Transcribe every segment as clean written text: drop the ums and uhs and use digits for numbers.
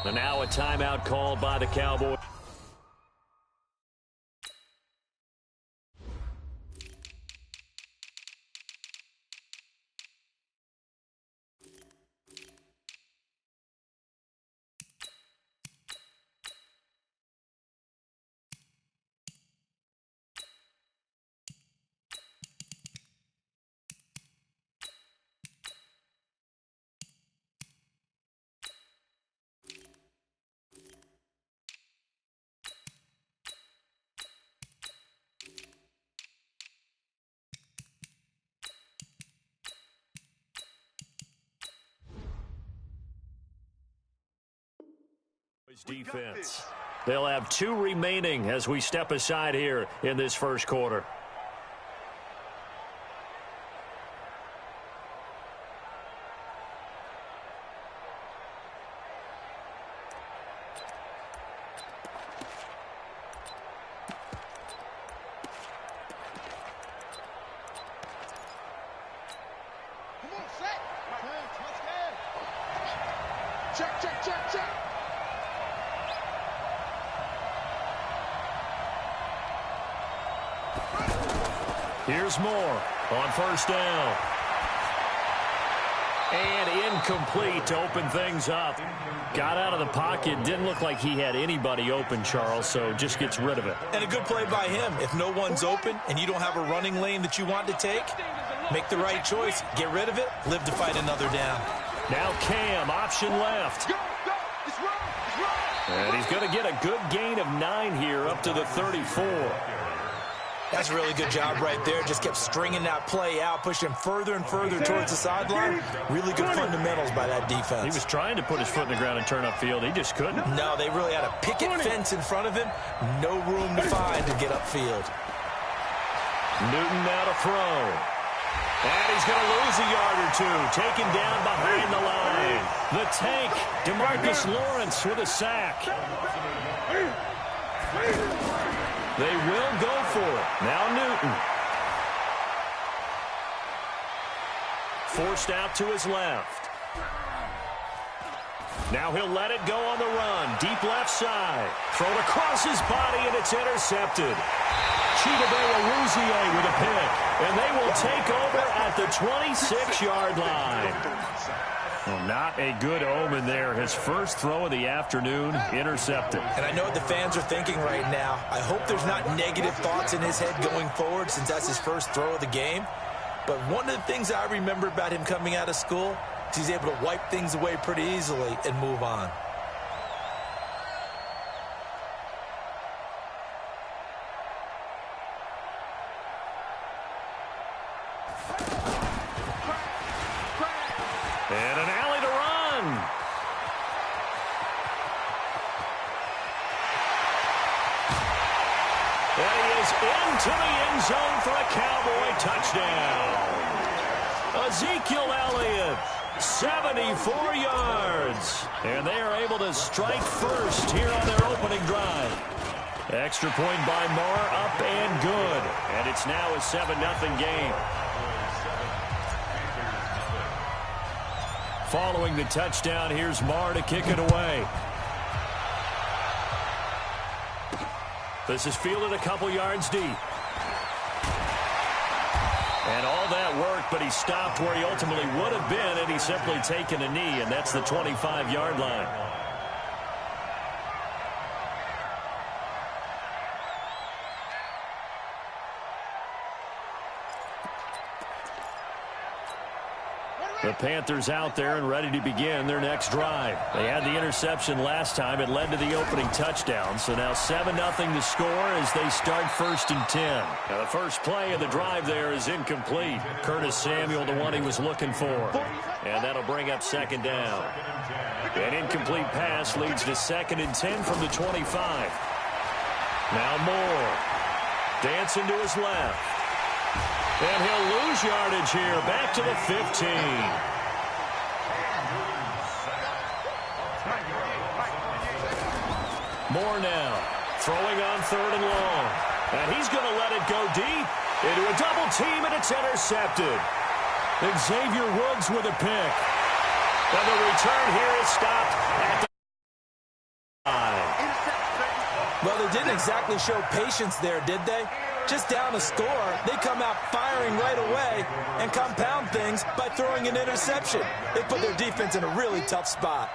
And now a timeout called by the Cowboys. Defense. They'll have 2 remaining as we step aside here in this first quarter. Check. Here's Moore on first down. And incomplete to open things up. Got out of the pocket. Didn't look like he had anybody open, Charles, so just gets rid of it. And a good play by him. If no one's open and you don't have a running lane that you want to take, make the right choice. Get rid of it. Live to fight another down. Now Cam, option left. And he's going to get a good gain of 9 here up to the 34. That's a really good job right there. Just kept stringing that play out, pushing further and further towards the sideline. Really good fundamentals by that defense. He was trying to put his foot in the ground and turn upfield. He just couldn't. No, they really had a picket fence in front of him. No room to find to get upfield. Newton now to throw. And he's going to lose a yard or 2. Taken down behind the line. The tank, DeMarcus Lawrence with a sack. They will go for it. Now Newton. Forced out to his left. Now he'll let it go on the run. Deep left side. Thrown across his body, and it's intercepted. Chidobe with a pick. And they will take over at the 26-yard line. Well, not a good omen there. His first throw of the afternoon, intercepted. And I know what the fans are thinking right now. I hope there's not negative thoughts in his head going forward since that's his first throw of the game. But one of the things I remember about him coming out of school is he's able to wipe things away pretty easily and move on. And an alley to run. And he is into the end zone for a Cowboy touchdown. Ezekiel Elliott, 74 yards. And they are able to strike first here on their opening drive. Extra point by Moore, up and good. And it's now a 7-0 game. Following the touchdown, here's Marr to kick it away. This is fielded a couple yards deep. And all that work, but he stopped where he ultimately would have been had he simply taken a knee, and that's the 25-yard line. The Panthers out there and ready to begin their next drive. They had the interception last time. It led to the opening touchdown. So now 7-0 to score as they start 1st and 10. Now the first play of the drive there is incomplete. Curtis Samuel, the one he was looking for. And that'll bring up 2nd down. An incomplete pass leads to 2nd and 10 from the 25. Now Moore. Dancing to his left. And he'll lose yardage here, back to the 15. Moore now, throwing on 3rd and long. And he's going to let it go deep into a double team, and it's intercepted. Xavier Woods with a pick. And the return here is stopped at the Well, they didn't exactly show patience there, did they? Just down a score, they come out firing right away and compound things by throwing an interception. They put their defense in a really tough spot.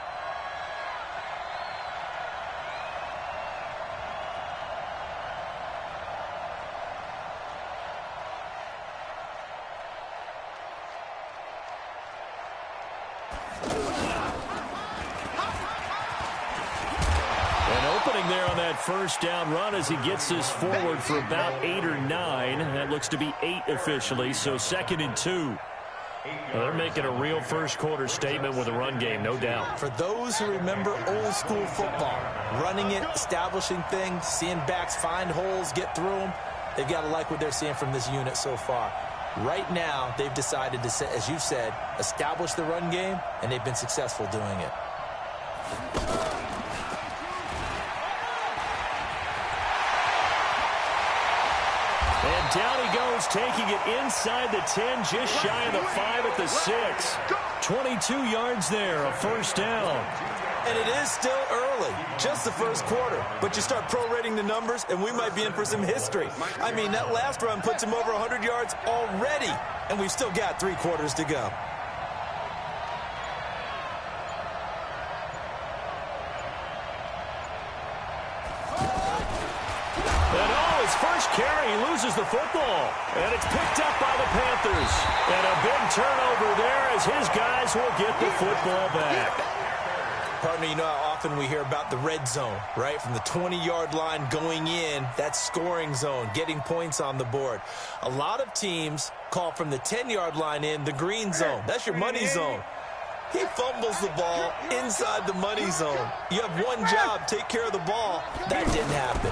There on that first down run as he gets this forward for about 8 or 9. That looks to be 8 officially, so 2nd and 2. Well, they're making a real first-quarter statement with a run game, no doubt. For those who remember old-school football, running it, establishing things, seeing backs find holes, get through them, they've got to like what they're seeing from this unit so far. Right now, they've decided to, as you said, establish the run game, and they've been successful doing it. And down he goes, taking it inside the 10, just shy of the 5 at the 6. 22 yards there, a first down. And it is still early, just the first quarter. But you start prorating the numbers, and we might be in for some history. I mean, that last run puts him over 100 yards already, and we've still got 3 quarters to go. First carry, he loses the football, and it's picked up by the Panthers. And a big turnover there as his guys will get the football back. Partner, you know how often we hear about the red zone, right? From the 20-yard line going in, that's scoring zone, getting points on the board. A lot of teams call from the 10-yard line in the green zone. That's your money zone. He fumbles the ball inside the money zone. You have one job, take care of the ball. That didn't happen.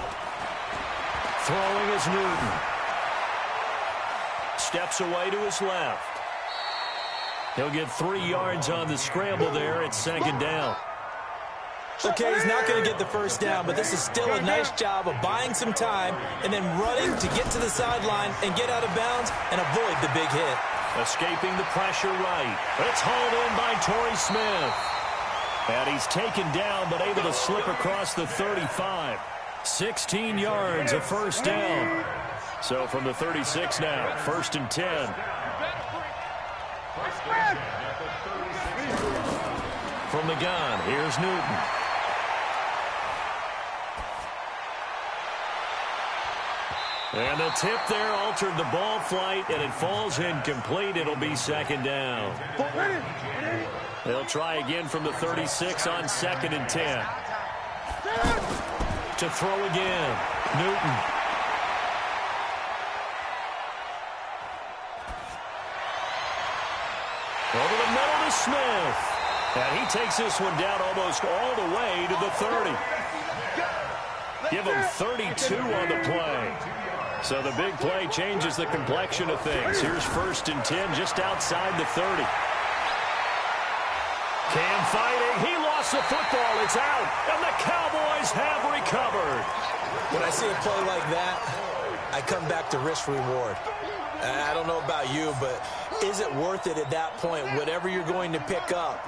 Throwing is Newton. Steps away to his left. He'll get 3 yards on the scramble there. It's 2nd down. Okay, he's not going to get the first down, but this is still a nice job of buying some time and then running to get to the sideline and get out of bounds and avoid the big hit. Escaping the pressure right. It's hauled in by Torrey Smith. And he's taken down but able to slip across the 35. 16 yards, a first down. So from the 36 now, 1st and 10. From the gun, here's Newton. And the tip there altered the ball flight, and it falls incomplete. It'll be 2nd down. They'll try again from the 36 on 2nd and 10. To throw again, Newton. Over the middle to Smith. And he takes this one down almost all the way to the 30. Give him 32 on the play. So the big play changes the complexion of things. Here's 1st and 10 just outside the 30. Cam fighting. He lost the football. It's out. And the Cowboys have recovered. When I see a play like that, I come back to risk reward. I don't know about you, but is it worth it at that point, whatever you're going to pick up,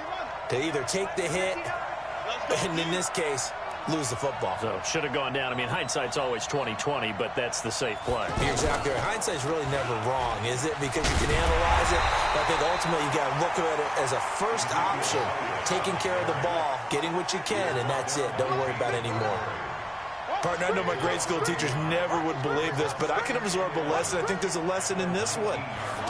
to either take the hit, and in this case, lose the football? So should have gone down. I mean, hindsight's always 20/20, but that's the safe play. You're exactly right. Hindsight's really never wrong, is it? Because you can analyze it, but I think ultimately you got to look at it as a first option, taking care of the ball, getting what you can, and that's it. Don't worry about any more. Partner, I know my grade school teachers never would believe this, but I can absorb a lesson. I think there's a lesson in this one.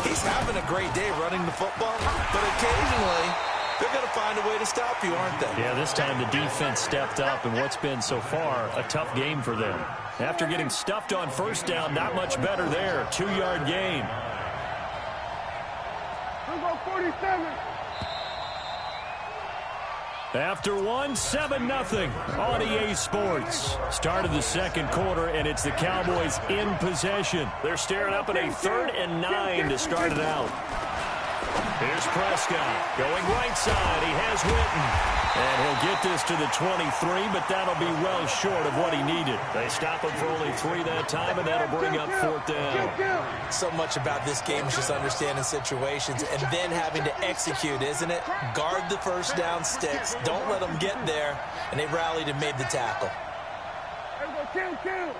He's having a great day running the football, but occasionally they're going to find a way to stop you, aren't they? Yeah, this time the defense stepped up in what's been so far a tough game for them. After getting stuffed on first down, not much better there. 2-yard gain. We'll go 47. After 7-0 on EA Sports. Start of the 2nd quarter, and it's the Cowboys in possession. They're staring up at a 3rd and 9 to start it out. Here's Prescott going right side. He has Witten. And he'll get this to the 23, but that'll be well short of what he needed. They stop him for only 3 that time, and that'll bring up 4th down. So much about this game is just understanding situations and then having to execute, isn't it? Guard the first down sticks. Don't let them get there. And they rallied and made the tackle. Kill. Here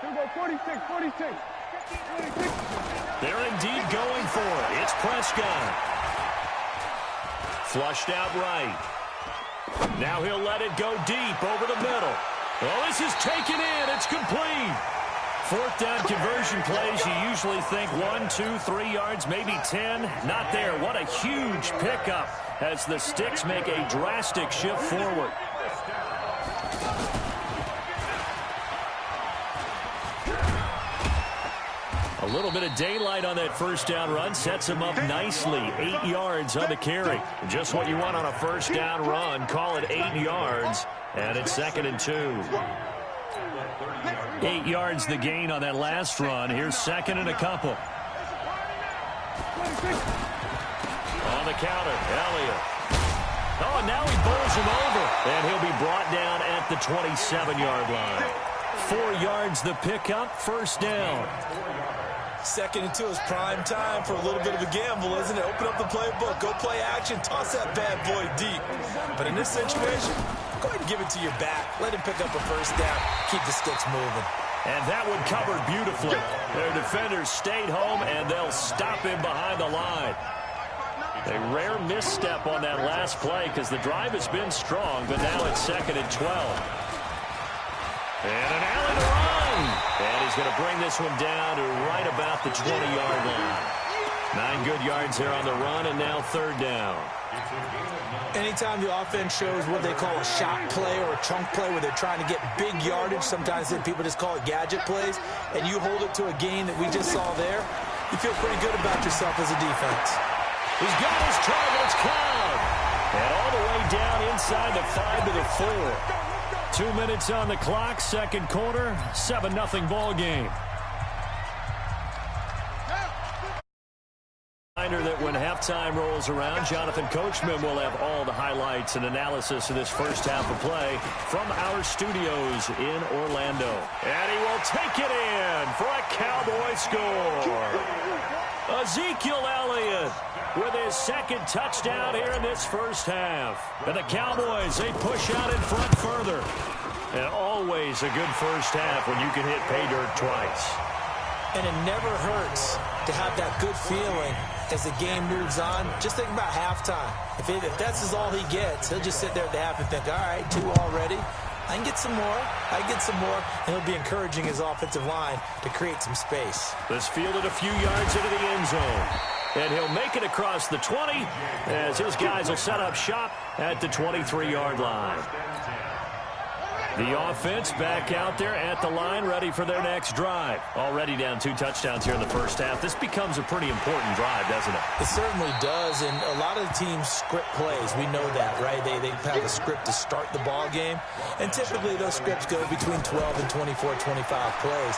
we go, 46. They're indeed going for it. It's Prescott. Flushed out right. Now he'll let it go deep over the middle. Oh, this is taken in. It's complete. Fourth down conversion plays, you usually think 1, 2, 3 yards, maybe 10. Not there. What a huge pickup as the Sticks make a drastic shift forward. A little bit of daylight on that first down run sets him up nicely. 8 yards on the carry. Just what you want on a first down run. Call it 8 yards, and it's 2nd and 2. 8 yards the gain on that last run. Here's 2nd and a couple. On the counter, Elliott. Oh, and now he bowls him over. And he'll be brought down at the 27-yard line. 4 yards the pickup, first down. 2nd and 2 is prime time for a little bit of a gamble, isn't it? Open up the playbook, go play action, toss that bad boy deep. But in this situation, go ahead and give it to your back. Let him pick up a first down. Keep the Sticks moving. And that one covered beautifully. Their defenders stayed home, and they'll stop him behind the line. A rare misstep on that last play because the drive has been strong, but now it's 2nd and 12. And an alley to run. And he's going to bring this one down to right about the 20-yard line. 9 good yards there on the run, and now 3rd down. Anytime the offense shows what they call a shot play or a chunk play where they're trying to get big yardage, sometimes people just call it gadget plays, and you hold it to a gain that we just saw there, you feel pretty good about yourself as a defense. He's got his targets caught. And all the way down inside the 5 to the 4. 2 minutes on the clock, second quarter, 7-0 ball game. Reminder that when halftime rolls around, Jonathan Coachman will have all the highlights and analysis of this first half of play from our studios in Orlando. And he will take it in for a Cowboy score. Ezekiel Elliott with his 2nd touchdown here in this first half. And the Cowboys, they push out in front further. And always a good first half when you can hit pay dirt twice. And it never hurts to have that good feeling as the game moves on. Just think about halftime. If that's all he gets, he'll just sit there at the half and think, all right, 2 already. I can get some more. And he'll be encouraging his offensive line to create some space. This fielded a few yards into the end zone. And he'll make it across the 20 as his guys will set up shop at the 23-yard line. The offense back out there at the line, ready for their next drive. Already down 2 touchdowns here in the first half. This becomes a pretty important drive, doesn't it? It certainly does, and a lot of the teams script plays. We know that, right? They have a script to start the ball game, and typically those scripts go between 12 and 24, 25 plays.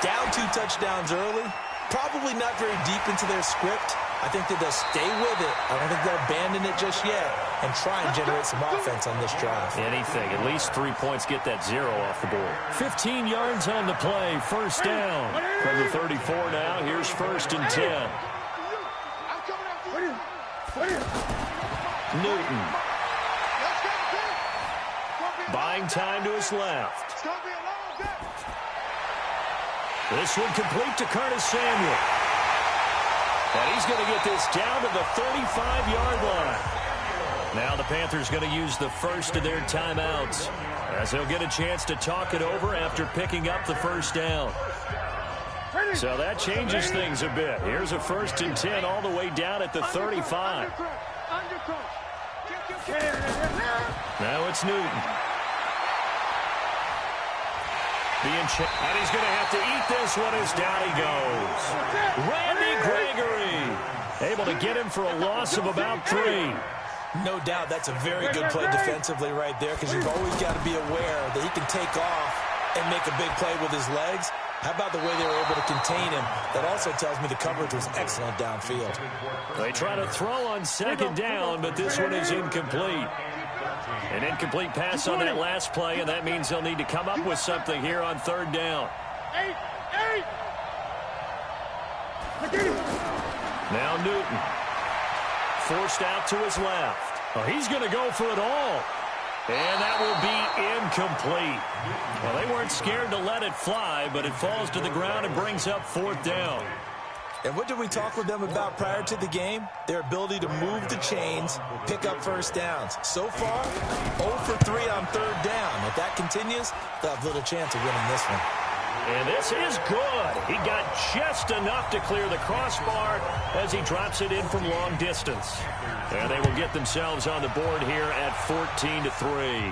Down 2 touchdowns early, probably not very deep into their script. I think that they'll stay with it. I don't think they'll abandon it just yet and try and generate some offense on this drive. Anything. At least 3 points, get that 0 off the board. 15 yards on the play. First down from the 34 now. Here's 1st and 10. Newton. Buying time to his left. This one complete to Curtis Samuel. And he's going to get this down to the 35-yard line. Now the Panthers going to use the first of their timeouts as they'll get a chance to talk it over after picking up the first down. So that changes things a bit. Here's a 1st and 10 all the way down at the 35. Now it's Newton. And he's going to have to eat this one as down he goes. Randy Gregory able to get him for a loss of about 3. No doubt that's a very good play defensively right there, because you've always got to be aware that he can take off and make a big play with his legs. How about the way they were able to contain him? That also tells me the coverage was excellent downfield. They try to throw on 2nd down, but this one is incomplete. An incomplete pass on that last play, and that means they'll need to come up with something here on 3rd down. Now Newton. Forced out to his left. Oh, he's going to go for it all. And that will be incomplete. Well, they weren't scared to let it fly, but it falls to the ground and brings up 4th down. And what did we talk with them about prior to the game? Their ability to move the chains, pick up first downs. So far, 0 for 3 on 3rd down. If that continues, they'll have little chance of winning this one. And this is good. He got just enough to clear the crossbar as he drops it in from long distance. And they will get themselves on the board here at 14-3.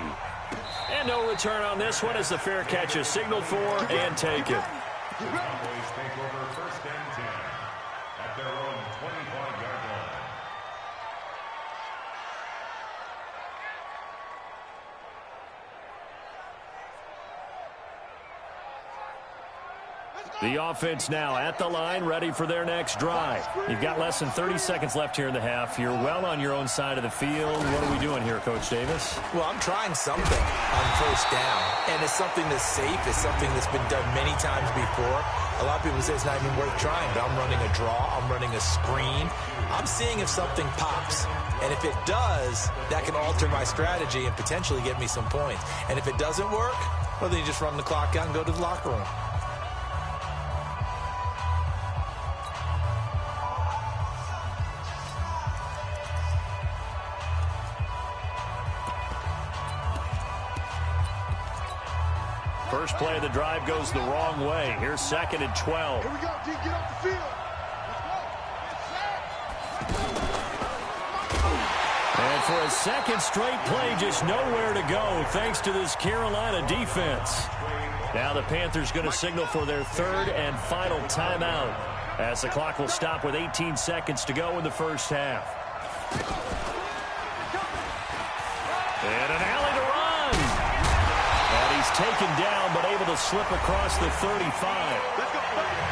And no return on this one as the fair catch is signaled for and taken. Cowboys take over 1st and 10 at their own 25-yard line. The offense now at the line, ready for their next drive. You've got less than 30 seconds left here in the half. You're well on your own side of the field. What are we doing here, Coach Davis? Well, I'm trying something on 1st down, and it's something that's safe. It's something that's been done many times before. A lot of people say it's not even worth trying, but I'm running a draw. I'm running a screen. I'm seeing if something pops. And if it does, that can alter my strategy and potentially get me some points. And if it doesn't work, well, then you just run the clock out and go to the locker room. First play of the drive goes the wrong way. Here's 2nd and 12. Here we go, D. Get off the field. And for a second straight play, just nowhere to go thanks to this Carolina defense. Now the Panthers going to signal for their 3rd and final timeout as the clock will stop with 18 seconds to go in the first half. And an alley to run. And he's taken down but able to slip across the 35.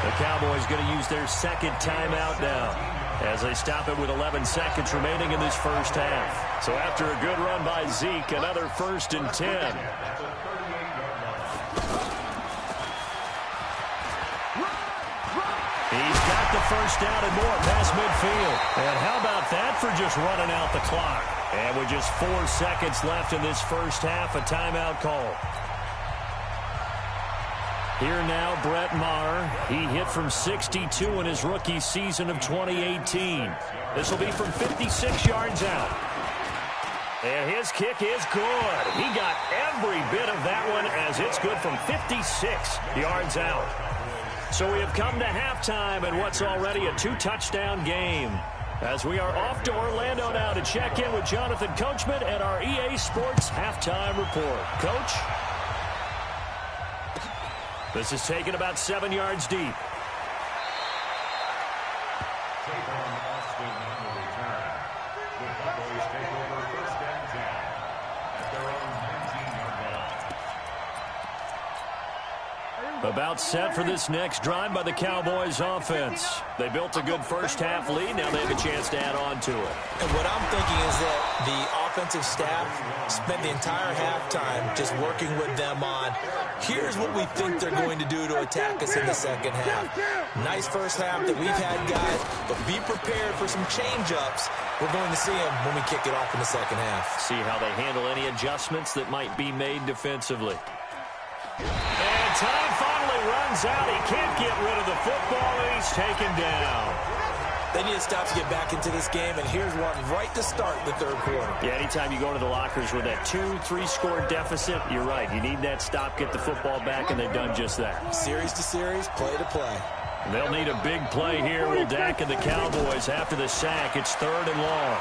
The Cowboys going to use their 2nd timeout now as they stop it with 11 seconds remaining in this first half. So after a good run by Zeke, another 1st and 10. He's got the first down and more past midfield. And how about that for just running out the clock? And with just 4 seconds left in this first half, a timeout call. Here now, Brett Maher. He hit from 62 in his rookie season of 2018. This will be from 56 yards out. And his kick is good. He got every bit of that one as it's good from 56 yards out. So we have come to halftime in what's already a 2-touchdown game. As we are off to Orlando now to check in with Jonathan Coachman and our EA Sports halftime report. Coach? This is taken about 7 yards deep. About set for this next drive by the Cowboys offense. They built a good first half lead. Now they have a chance to add on to it. And what I'm thinking is that the offensive staff spent the entire halftime just working with them on, here's what we think they're going to do to attack us in the second half. Nice first half that we've had, guys, but be prepared for some change-ups. We're going to see them when we kick it off in the second half. See how they handle any adjustments that might be made defensively. And time finally runs out. He can't get rid of the football, and he's taken down. They need to stop to get back into this game, and here's one right to start the third quarter. Yeah, anytime you go to the lockers with that 2-3 score deficit, you're right. You need that stop, get the football back, and they've done just that. Series to series, play to play. They'll need a big play here. Will Dak and the Cowboys after the sack. It's 3rd and long.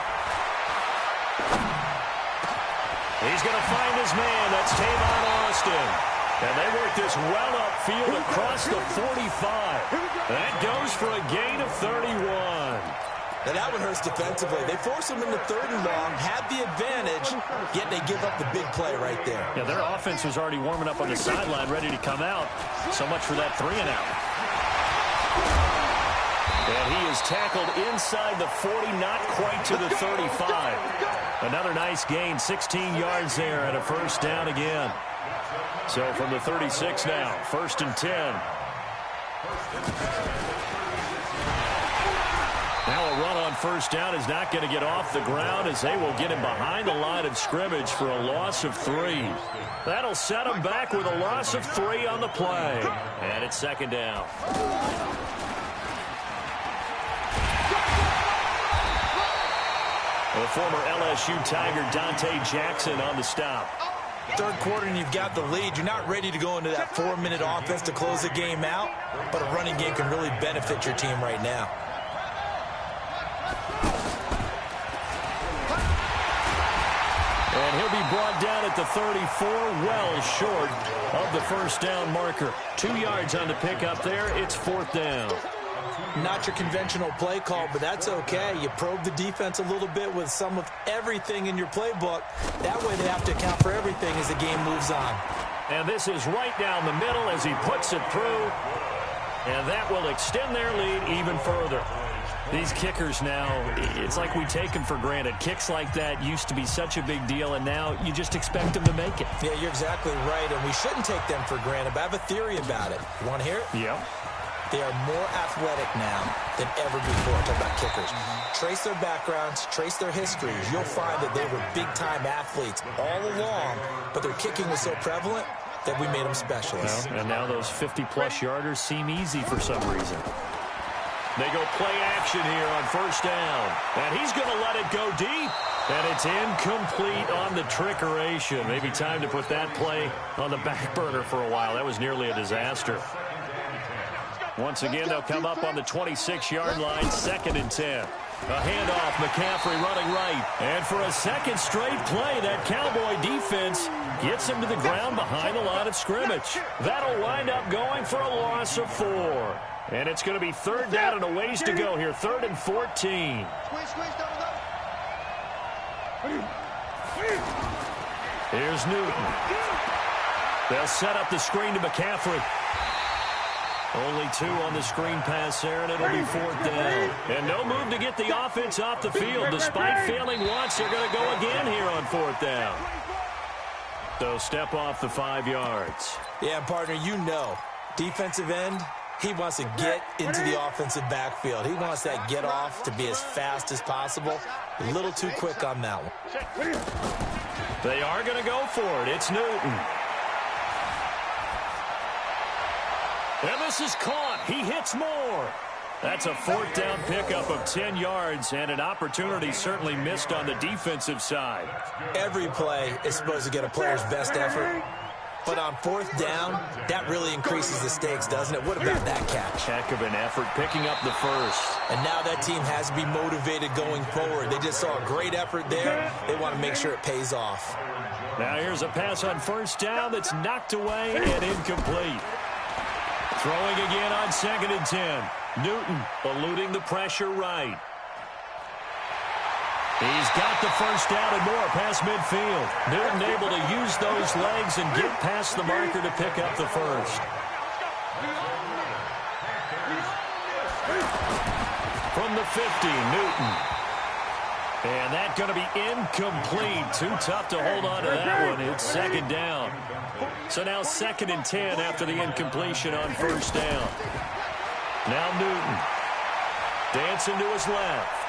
He's going to find his man. That's Tavon Austin. And they work this well upfield across the 45. That goes for a gain of 31. Now that one hurts defensively. They force him into 3rd and long, had the advantage, yet they give up the big play right there. Yeah, their offense was already warming up on the sideline, ready to come out. So much for that 3-and-out. And he is tackled inside the 40, not quite to the 35. Another nice gain, 16 yards there, and a first down again. So from the 36 now, 1st and 10. Now a run on first down is not going to get off the ground as they will get him behind the line of scrimmage for a loss of 3. That'll set him back with a loss of 3 on the play. And it's second down. The former LSU Tiger Dante Jackson on the stop. Third quarter and you've got the lead. You're not ready to go into that 4-minute offense to close the game out, but a running game can really benefit your team right now. And he'll be brought down at the 34, well short of the first down marker. 2 yards on the pickup there. It's fourth down. Not your conventional play call, but that's okay. You probe the defense a little bit with some of everything in your playbook. That way they have to account for everything as the game moves on. And this is right down the middle as he puts it through. And that will extend their lead even further. These kickers now, it's like we take them for granted. Kicks like that used to be such a big deal, and now you just expect them to make it. Yeah, you're exactly right, and we shouldn't take them for granted, but I have a theory about it. You want to hear it? Yep. They are more athletic now than ever before. Talk about kickers. Trace their backgrounds, trace their histories. You'll find that they were big-time athletes all along, but their kicking was so prevalent that we made them specialists. Well, and now those 50-plus yarders seem easy for some reason. They go play action here on first down. And he's going to let it go deep. And it's incomplete on the trickeration. Maybe time to put that play on the back burner for a while. That was nearly a disaster. Once again, they'll come up on the 26-yard line, 2nd and 10. A handoff, McCaffrey running right. And for a second straight play, that Cowboy defense gets him to the ground behind the line of scrimmage. That'll wind up going for a loss of 4. And it's going to be third down and a ways to go here, 3rd and 14. Here's Newton. They'll set up the screen to McCaffrey. Only 2 on the screen pass there, and it'll be 4th down. And no move to get the offense off the field. Despite failing once, they're going to go again here on 4th down. So step off the 5 yards. Yeah, partner, you know, defensive end, he wants to get into the offensive backfield. He wants that get off to be as fast as possible. A little too quick on that one. They are going to go for it. It's Newton. And this is caught. He hits more. That's a 4th down pickup of 10 yards and an opportunity certainly missed on the defensive side. Every play is supposed to get a player's best effort. But on 4th down, that really increases the stakes, doesn't it? What about that catch? Heck of an effort picking up the first. And now that team has to be motivated going forward. They just saw a great effort there. They want to make sure it pays off. Now here's a pass on first down that's knocked away and incomplete. Throwing again on 2nd and 10. Newton eluding the pressure right. He's got the first down and more past midfield. Newton able to use those legs and get past the marker to pick up the first. From the 50, Newton. And that's going to be incomplete. Too tough to hold on to that one. It's 2nd down. So now 2nd and 10 after the incompletion on first down. Now Newton. Dancing to his left.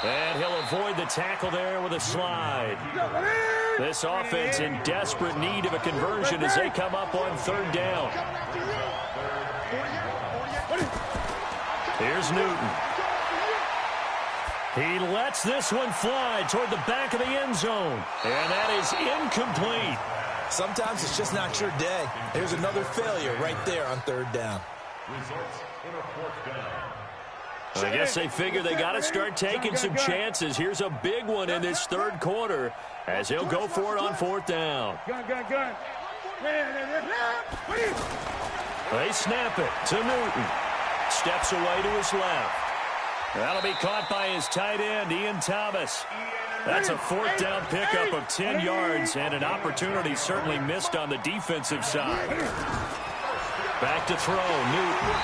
And he'll avoid the tackle there with a slide. This offense in desperate need of a conversion as they come up on 3rd down. Here's Newton. He lets this one fly toward the back of the end zone. And that is incomplete. Sometimes it's just not your day. There's another failure right there on 3rd down. I guess they figure they got to start taking some chances. Here's a big one in this 3rd quarter as he'll go for it on 4th down. They snap it to Newton. Steps away to his left. That'll be caught by his tight end, Ian Thomas. That's a 4th down pickup of 10 yards and an opportunity certainly missed on the defensive side. Back to throw, Newton.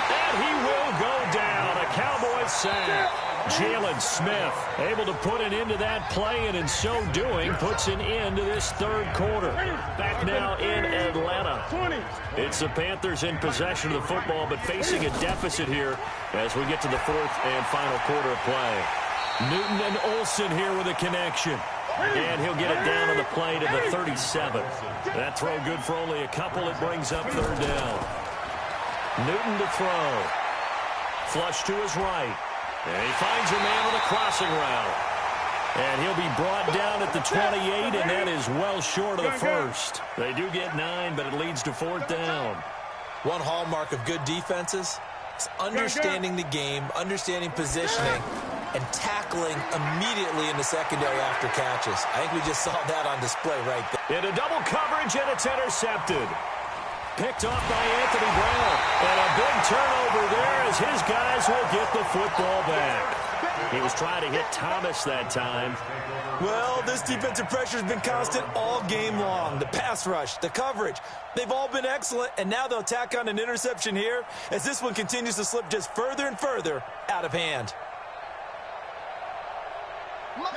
And he will go down. A a Cowboys sack. Jalen Smith able to put an end to that play, and in so doing puts an end to this third quarter. Back now in Atlanta. It's the Panthers in possession of the football, but facing a deficit here as we get to the fourth and final quarter of play. Newton and Olsen here with a connection. And he'll get it down on the play to the 37. That throw good for only a couple. It brings up third down. Newton to throw. Flush to his right. And he finds a man with a crossing route. And he'll be brought down at the 28, and that is well short of the first. They do get 9, but it leads to fourth down. One hallmark of good defenses is understanding the game, understanding positioning, and tackling immediately in the secondary after catches. I think we just saw that on display right there. In a double coverage, and it's intercepted. Picked off by Anthony Brown. And a big turnover there as his guys will get the football back. He was trying to hit Thomas that time. Well, this defensive pressure has been constant all game long. The pass rush, the coverage, they've all been excellent, and now they'll tack on an interception here as this one continues to slip just further and further out of hand.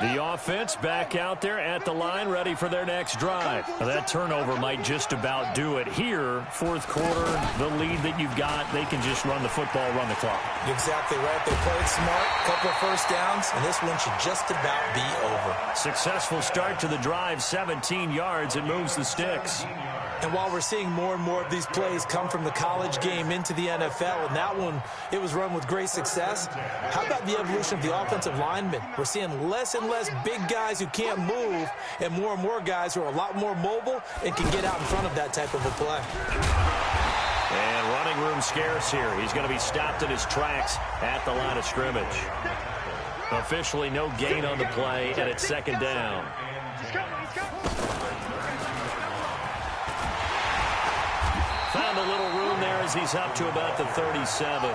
The offense back out there at the line, ready for their next drive. Now, that turnover might just about do it here. Fourth quarter, the lead that you've got, they can just run the football, run the clock. Exactly right. They played smart, couple of first downs, and this one should just about be over. Successful start to the drive, 17 yards. It moves the sticks. And while we're seeing more and more of these plays come from the college game into the NFL, and that one, it was run with great success, how about the evolution of the offensive linemen? We're seeing less and less big guys who can't move, and more guys who are a lot more mobile and can get out in front of that type of a play. And running room scarce here. He's going to be stopped in his tracks at the line of scrimmage. Officially no gain on the play, and it's second down. Found a little room there as he's up to about the 37.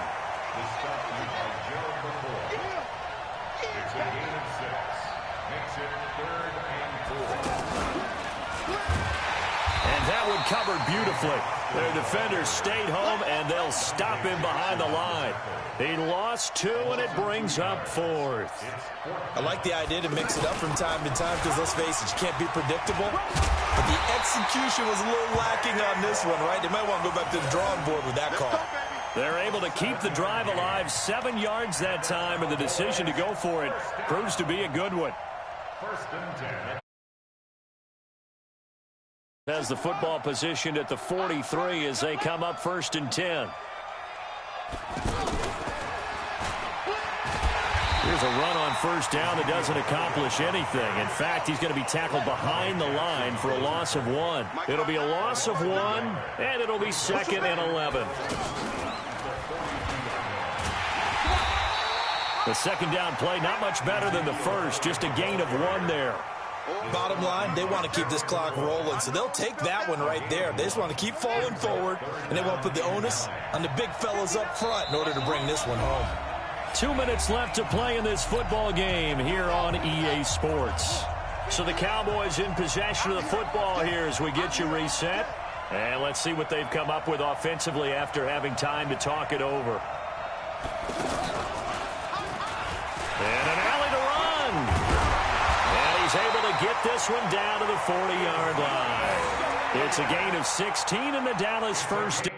And that one covered beautifully. Their defenders stayed home, and they'll stop him behind the line. He lost 2, and it brings up fourth. I like the idea to mix it up from time to time because, let's face it, you can't be predictable. But the execution was a little lacking on this one, right? They might want to go back to the drawing board with that call. They're able to keep the drive alive, 7 yards that time, and the decision to go for it proves to be a good one. First and 10. Has the football positioned at the 43 as they come up first and 10. Here's a run on first down that doesn't accomplish anything. In fact, he's going to be tackled behind the line for a loss of 1. It'll be a loss of 1, and it'll be second and 11. The second down play, not much better than the first, just a gain of 1 there. Bottom line, they want to keep this clock rolling, so they'll take that one right there. They just want to keep falling forward, and they want to put the onus on the big fellas up front in order to bring this one home. 2 minutes left to play in this football game here on EA Sports. So the Cowboys in possession of the football here as we get you reset. And let's see what they've come up with offensively after having time to talk it over. And an alley to run. And he's able to get this one down to the 40-yard line. It's a gain of 16 in the Dallas first.